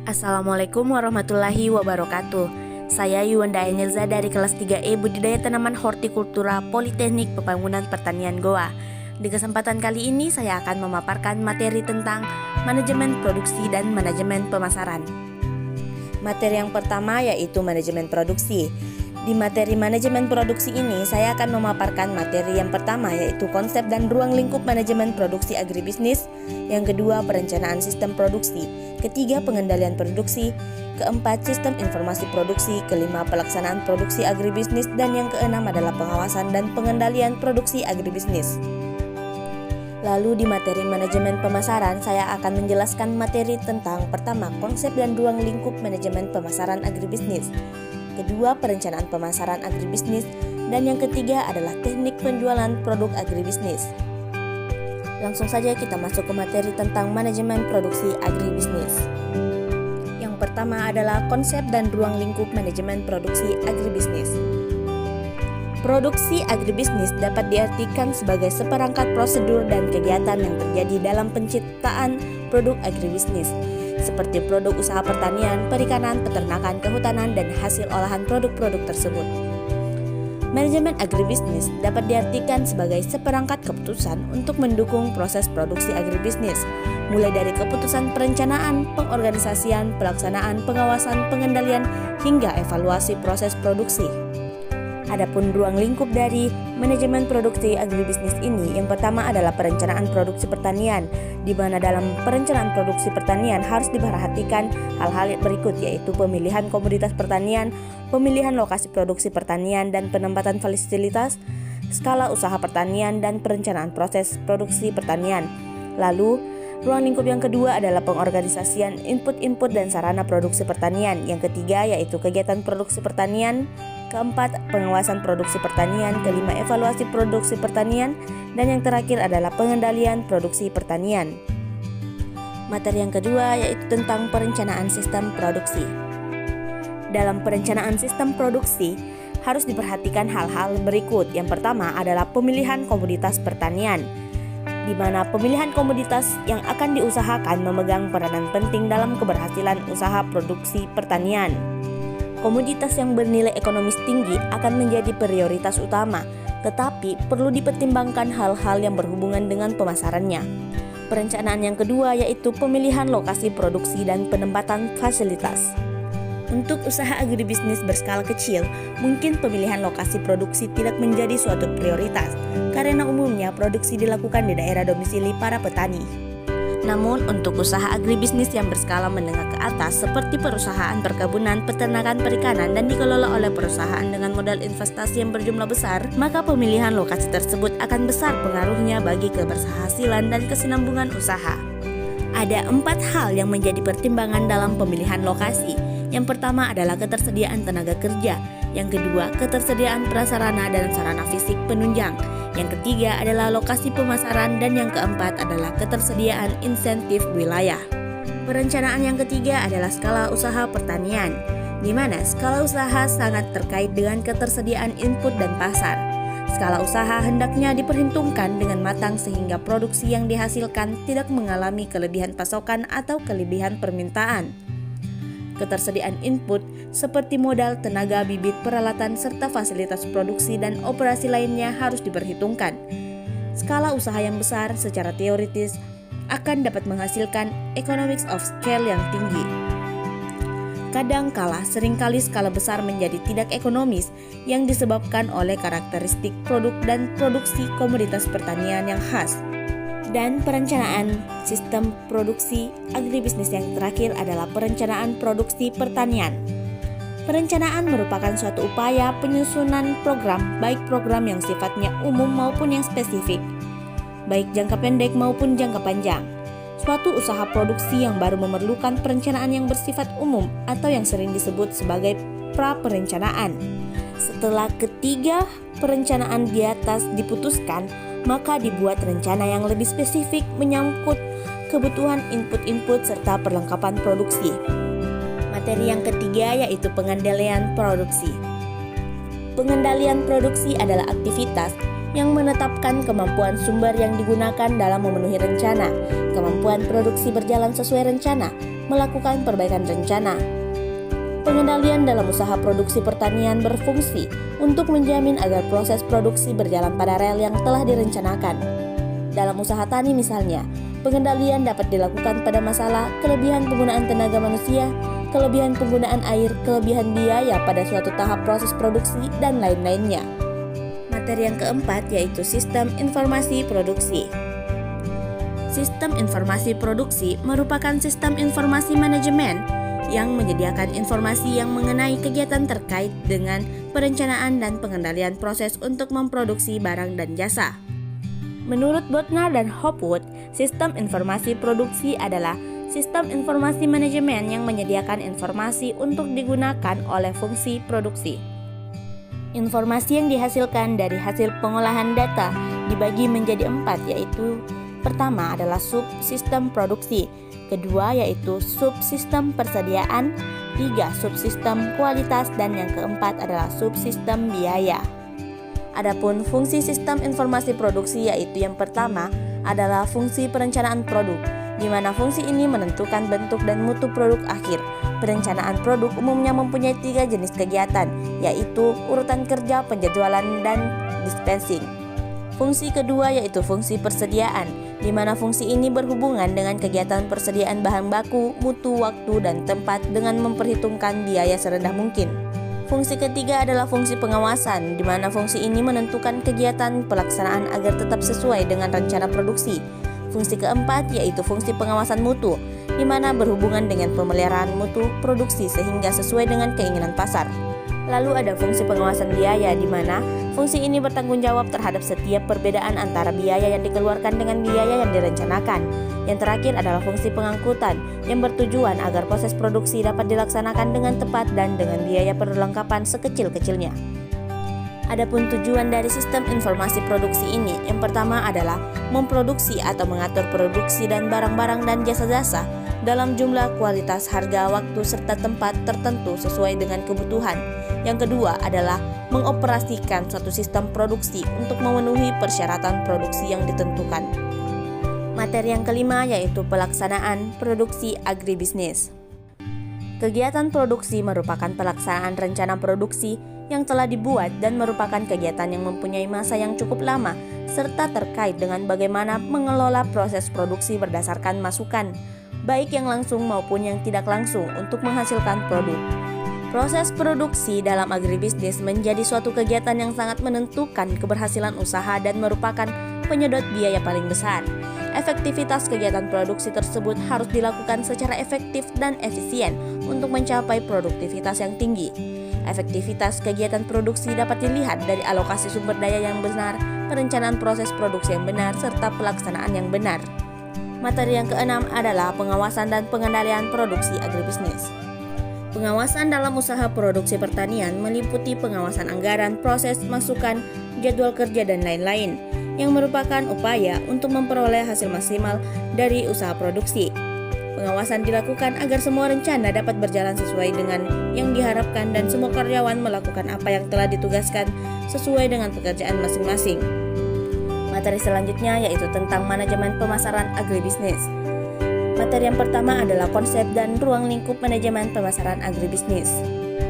Assalamualaikum warahmatullahi wabarakatuh. Saya Yuwanda Enilza dari kelas 3E Budidaya Tanaman Hortikultura Politeknik Pembangunan Pertanian Goa. Di kesempatan kali ini saya akan memaparkan materi tentang manajemen produksi dan manajemen pemasaran. Materi yang pertama yaitu manajemen produksi. Di materi manajemen produksi ini, saya akan memaparkan materi yang pertama yaitu konsep dan ruang lingkup manajemen produksi agribisnis, yang kedua perencanaan sistem produksi, ketiga pengendalian produksi, keempat sistem informasi produksi, kelima pelaksanaan produksi agribisnis, dan yang keenam adalah pengawasan dan pengendalian produksi agribisnis. Lalu di materi manajemen pemasaran, saya akan menjelaskan materi tentang pertama konsep dan ruang lingkup manajemen pemasaran agribisnis, kedua perencanaan pemasaran agribisnis, dan yang ketiga adalah teknik penjualan produk agribisnis. Langsung saja kita masuk ke materi tentang manajemen produksi agribisnis. Yang pertama adalah konsep dan ruang lingkup manajemen produksi agribisnis. Produksi agribisnis dapat diartikan sebagai seperangkat prosedur dan kegiatan yang terjadi dalam penciptaan produk agribisnis, seperti produk usaha pertanian, perikanan, peternakan, kehutanan, dan hasil olahan produk-produk tersebut. Manajemen agribisnis dapat diartikan sebagai seperangkat keputusan untuk mendukung proses produksi agribisnis, mulai dari keputusan perencanaan, pengorganisasian, pelaksanaan, pengawasan, pengendalian, hingga evaluasi proses produksi. Adapun ruang lingkup dari manajemen produksi agribisnis ini, yang pertama adalah perencanaan produksi pertanian, di mana dalam perencanaan produksi pertanian harus diperhatikan hal-hal berikut, yaitu pemilihan komoditas pertanian, pemilihan lokasi produksi pertanian dan penempatan fasilitas, skala usaha pertanian, dan perencanaan proses produksi pertanian. Lalu, ruang lingkup yang kedua adalah pengorganisasian input-input dan sarana produksi pertanian. Yang ketiga yaitu kegiatan produksi pertanian, keempat pengawasan produksi pertanian, kelima evaluasi produksi pertanian, dan yang terakhir adalah pengendalian produksi pertanian. Materi yang kedua yaitu tentang perencanaan sistem produksi. Dalam perencanaan sistem produksi harus diperhatikan hal-hal berikut. Yang pertama adalah pemilihan komoditas pertanian, di mana pemilihan komoditas yang akan diusahakan memegang peranan penting dalam keberhasilan usaha produksi pertanian. Komoditas yang bernilai ekonomis tinggi akan menjadi prioritas utama, tetapi perlu dipertimbangkan hal-hal yang berhubungan dengan pemasarannya. Perencanaan yang kedua yaitu pemilihan lokasi produksi dan penempatan fasilitas. Untuk usaha agribisnis berskala kecil, mungkin pemilihan lokasi produksi tidak menjadi suatu prioritas, karena umumnya produksi dilakukan di daerah domisili para petani. Namun untuk usaha agribisnis yang berskala menengah ke atas seperti perusahaan perkebunan, peternakan, perikanan, dan dikelola oleh perusahaan dengan modal investasi yang berjumlah besar, maka pemilihan lokasi tersebut akan besar pengaruhnya bagi keberhasilan dan kesinambungan usaha. Ada 4 hal yang menjadi pertimbangan dalam pemilihan lokasi. Yang pertama adalah ketersediaan tenaga kerja, yang kedua ketersediaan prasarana dan sarana fisik penunjang, yang ketiga adalah lokasi pemasaran, dan yang keempat adalah ketersediaan insentif wilayah. Perencanaan yang ketiga adalah skala usaha pertanian, di mana skala usaha sangat terkait dengan ketersediaan input dan pasar. Skala usaha hendaknya diperhitungkan dengan matang sehingga produksi yang dihasilkan tidak mengalami kelebihan pasokan atau kelebihan permintaan. Ketersediaan input seperti modal, tenaga, bibit, peralatan, serta fasilitas produksi dan operasi lainnya harus diperhitungkan. Skala usaha yang besar secara teoritis akan dapat menghasilkan economics of scale yang tinggi. Kadangkala seringkali skala besar menjadi tidak ekonomis yang disebabkan oleh karakteristik produk dan produksi komoditas pertanian yang khas. Dan perencanaan sistem produksi agribisnis yang terakhir adalah perencanaan produksi pertanian. Perencanaan merupakan suatu upaya penyusunan program, baik program yang sifatnya umum maupun yang spesifik, baik jangka pendek maupun jangka panjang. Suatu usaha produksi yang baru memerlukan perencanaan yang bersifat umum atau yang sering disebut sebagai pra-perencanaan. Setelah ketiga perencanaan di atas diputuskan, maka dibuat rencana yang lebih spesifik menyangkut kebutuhan input-input serta perlengkapan produksi. Materi yang ketiga yaitu pengendalian produksi. Pengendalian produksi adalah aktivitas yang menetapkan kemampuan sumber yang digunakan dalam memenuhi rencana, kemampuan produksi berjalan sesuai rencana, melakukan perbaikan rencana. Pengendalian dalam usaha produksi pertanian berfungsi untuk menjamin agar proses produksi berjalan pada rel yang telah direncanakan. Dalam usaha tani misalnya, pengendalian dapat dilakukan pada masalah kelebihan penggunaan tenaga manusia, kelebihan penggunaan air, kelebihan biaya pada suatu tahap proses produksi, dan lain-lainnya. Materi yang keempat yaitu sistem informasi produksi. Sistem informasi produksi merupakan sistem informasi manajemen yang menyediakan informasi yang mengenai kegiatan terkait dengan perencanaan dan pengendalian proses untuk memproduksi barang dan jasa. Menurut Bodnar dan Hopwood, sistem informasi produksi adalah sistem informasi manajemen yang menyediakan informasi untuk digunakan oleh fungsi produksi. Informasi yang dihasilkan dari hasil pengolahan data dibagi menjadi 4, yaitu pertama adalah subsistem produksi, kedua yaitu subsistem persediaan, 3 subsistem kualitas, dan yang keempat adalah subsistem biaya. Adapun fungsi sistem informasi produksi yaitu yang pertama adalah fungsi perencanaan produk, di mana fungsi ini menentukan bentuk dan mutu produk akhir. Perencanaan produk umumnya mempunyai 3 jenis kegiatan, yaitu urutan kerja, penjadwalan, dan dispensing. Fungsi kedua yaitu fungsi persediaan, di mana fungsi ini berhubungan dengan kegiatan persediaan bahan baku, mutu, waktu, dan tempat dengan memperhitungkan biaya serendah mungkin. Fungsi ketiga adalah fungsi pengawasan, di mana fungsi ini menentukan kegiatan pelaksanaan agar tetap sesuai dengan rencana produksi. Fungsi keempat yaitu fungsi pengawasan mutu, di mana berhubungan dengan pemeliharaan mutu produksi sehingga sesuai dengan keinginan pasar. Lalu ada fungsi pengawasan biaya, di mana fungsi ini bertanggung jawab terhadap setiap perbedaan antara biaya yang dikeluarkan dengan biaya yang direncanakan. Yang terakhir adalah fungsi pengangkutan, yang bertujuan agar proses produksi dapat dilaksanakan dengan tepat dan dengan biaya perlengkapan sekecil-kecilnya. Adapun tujuan dari sistem informasi produksi ini, yang pertama adalah memproduksi atau mengatur produksi dan barang-barang dan jasa-jasa dalam jumlah, kualitas, harga, waktu, serta tempat tertentu sesuai dengan kebutuhan. Yang kedua adalah mengoperasikan suatu sistem produksi untuk memenuhi persyaratan produksi yang ditentukan. Materi yang kelima yaitu pelaksanaan produksi agribisnis. Kegiatan produksi merupakan pelaksanaan rencana produksi yang telah dibuat dan merupakan kegiatan yang mempunyai masa yang cukup lama serta terkait dengan bagaimana mengelola proses produksi berdasarkan masukan, baik yang langsung maupun yang tidak langsung untuk menghasilkan produk. Proses produksi dalam agribisnis menjadi suatu kegiatan yang sangat menentukan keberhasilan usaha dan merupakan penyedot biaya paling besar. Efektivitas kegiatan produksi tersebut harus dilakukan secara efektif dan efisien untuk mencapai produktivitas yang tinggi. Efektivitas kegiatan produksi dapat dilihat dari alokasi sumber daya yang benar, perencanaan proses produksi yang benar, serta pelaksanaan yang benar. Materi yang keenam adalah pengawasan dan pengendalian produksi agribisnis. Pengawasan dalam usaha produksi pertanian meliputi pengawasan anggaran, proses, masukan, jadwal kerja, dan lain-lain, yang merupakan upaya untuk memperoleh hasil maksimal dari usaha produksi. Pengawasan dilakukan agar semua rencana dapat berjalan sesuai dengan yang diharapkan dan semua karyawan melakukan apa yang telah ditugaskan sesuai dengan pekerjaan masing-masing. Materi selanjutnya yaitu tentang manajemen pemasaran agribisnis. Materi yang pertama adalah konsep dan ruang lingkup manajemen pemasaran agribisnis.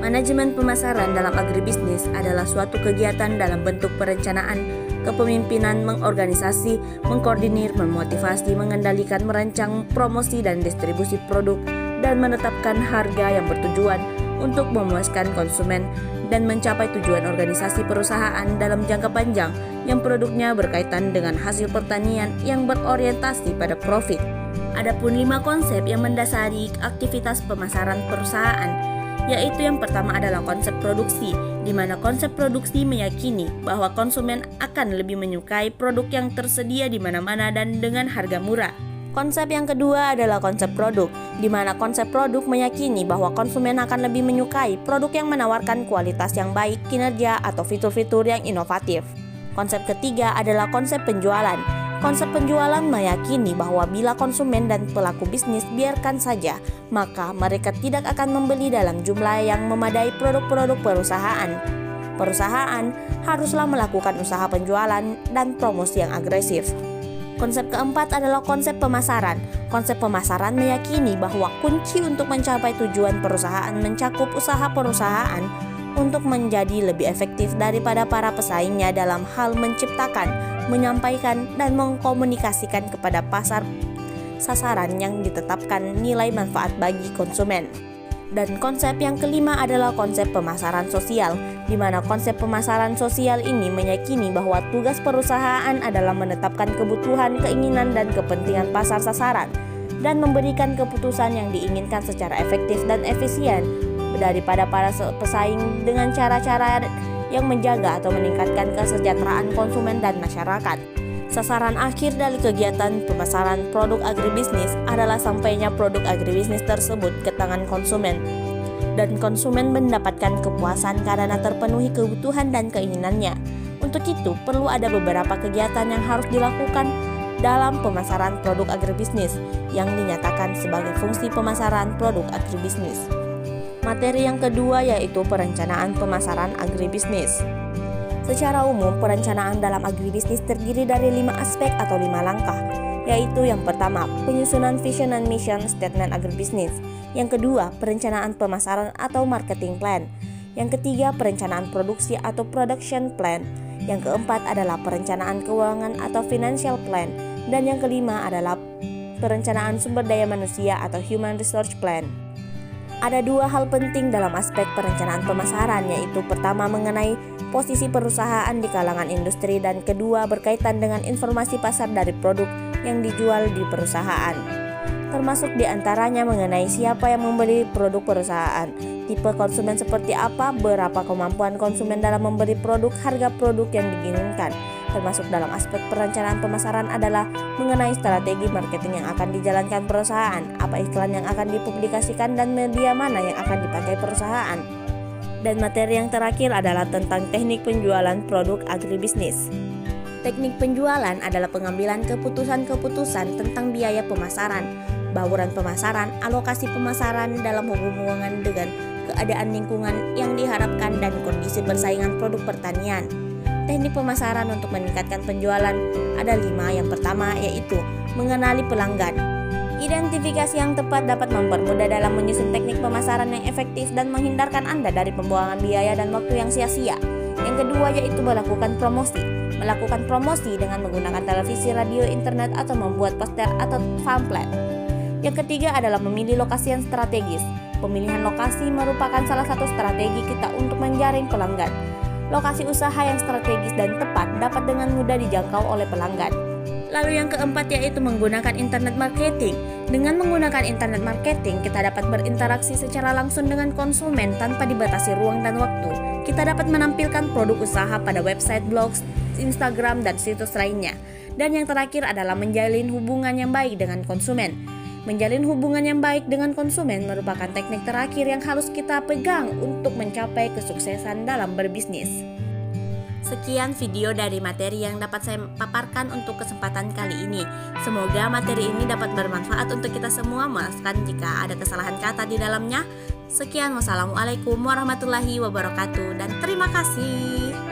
Manajemen pemasaran dalam agribisnis adalah suatu kegiatan dalam bentuk perencanaan, kepemimpinan, mengorganisasi, mengkoordinir, memotivasi, mengendalikan, merancang, promosi dan distribusi produk, dan menetapkan harga yang bertujuan untuk memuaskan konsumen dan mencapai tujuan organisasi perusahaan dalam jangka panjang yang produknya berkaitan dengan hasil pertanian yang berorientasi pada profit. Adapun 5 konsep yang mendasari aktivitas pemasaran perusahaan, yaitu yang pertama adalah konsep produksi, di mana konsep produksi meyakini bahwa konsumen akan lebih menyukai produk yang tersedia di mana-mana dan dengan harga murah. Konsep yang kedua adalah konsep produk, di mana konsep produk meyakini bahwa konsumen akan lebih menyukai produk yang menawarkan kualitas yang baik, kinerja, atau fitur-fitur yang inovatif. Konsep ketiga adalah konsep penjualan. Konsep penjualan meyakini bahwa bila konsumen dan pelaku bisnis biarkan saja, maka mereka tidak akan membeli dalam jumlah yang memadai produk-produk perusahaan. perusahaan haruslah melakukan usaha penjualan dan promosi yang agresif. Konsep keempat adalah konsep pemasaran. Konsep pemasaran meyakini bahwa kunci untuk mencapai tujuan perusahaan mencakup usaha perusahaan untuk menjadi lebih efektif daripada para pesaingnya dalam hal menciptakan, menyampaikan, dan mengkomunikasikan kepada pasar sasaran yang ditetapkan nilai manfaat bagi konsumen. Dan konsep yang kelima adalah konsep pemasaran sosial, di mana konsep pemasaran sosial ini meyakini bahwa tugas perusahaan adalah menetapkan kebutuhan, keinginan, dan kepentingan pasar sasaran, dan memberikan keputusan yang diinginkan secara efektif dan efisien daripada para pesaing dengan cara-cara yang menjaga atau meningkatkan kesejahteraan konsumen dan masyarakat. Sasaran akhir dari kegiatan pemasaran produk agribisnis adalah sampainya produk agribisnis tersebut ke tangan konsumen, dan konsumen mendapatkan kepuasan karena terpenuhi kebutuhan dan keinginannya. Untuk itu, perlu ada beberapa kegiatan yang harus dilakukan dalam pemasaran produk agribisnis yang dinyatakan sebagai fungsi pemasaran produk agribisnis. Materi yang kedua yaitu perencanaan pemasaran agribisnis. Secara umum, perencanaan dalam agribisnis terdiri dari 5 aspek atau 5 langkah, yaitu yang pertama, penyusunan vision and mission statement agribisnis. Yang kedua, perencanaan pemasaran atau marketing plan. Yang ketiga, perencanaan produksi atau production plan. Yang keempat adalah perencanaan keuangan atau financial plan. Dan yang kelima adalah perencanaan sumber daya manusia atau human resource plan. Ada 2 hal penting dalam aspek perencanaan pemasaran, yaitu pertama mengenai posisi perusahaan di kalangan industri, dan kedua berkaitan dengan informasi pasar dari produk yang dijual di perusahaan. Termasuk diantaranya mengenai siapa yang membeli produk perusahaan, tipe konsumen seperti apa, berapa kemampuan konsumen dalam membeli produk, harga produk yang diinginkan. Termasuk dalam aspek perencanaan pemasaran adalah mengenai strategi marketing yang akan dijalankan perusahaan, apa iklan yang akan dipublikasikan, dan media mana yang akan dipakai perusahaan. Dan materi yang terakhir adalah tentang teknik penjualan produk agribisnis. Teknik penjualan adalah pengambilan keputusan-keputusan tentang biaya pemasaran, bauran pemasaran, alokasi pemasaran dalam hubungan dengan keadaan lingkungan yang diharapkan dan kondisi persaingan produk pertanian. Teknik pemasaran untuk meningkatkan penjualan ada 5. Yang pertama yaitu mengenali pelanggan. Identifikasi yang tepat dapat mempermudah dalam menyusun teknik pemasaran yang efektif dan menghindarkan Anda dari pembuangan biaya dan waktu yang sia-sia. Yang kedua yaitu melakukan promosi. Melakukan promosi dengan menggunakan televisi, radio, internet, atau membuat poster atau pamflet. Yang ketiga adalah memilih lokasi yang strategis. Pemilihan lokasi merupakan salah satu strategi kita untuk menjaring pelanggan. Lokasi usaha yang strategis dan tepat dapat dengan mudah dijangkau oleh pelanggan. Lalu yang keempat yaitu menggunakan internet marketing. Dengan menggunakan internet marketing, kita dapat berinteraksi secara langsung dengan konsumen tanpa dibatasi ruang dan waktu. Kita dapat menampilkan produk usaha pada website, blogs, Instagram, dan situs lainnya. Dan yang terakhir adalah menjalin hubungan yang baik dengan konsumen. Menjalin hubungan yang baik dengan konsumen merupakan teknik terakhir yang harus kita pegang untuk mencapai kesuksesan dalam berbisnis. Sekian video dari materi yang dapat saya paparkan untuk kesempatan kali ini. Semoga materi ini dapat bermanfaat untuk kita semua. Maafkan jika ada kesalahan kata di dalamnya. Sekian, wassalamualaikum warahmatullahi wabarakatuh, dan terima kasih.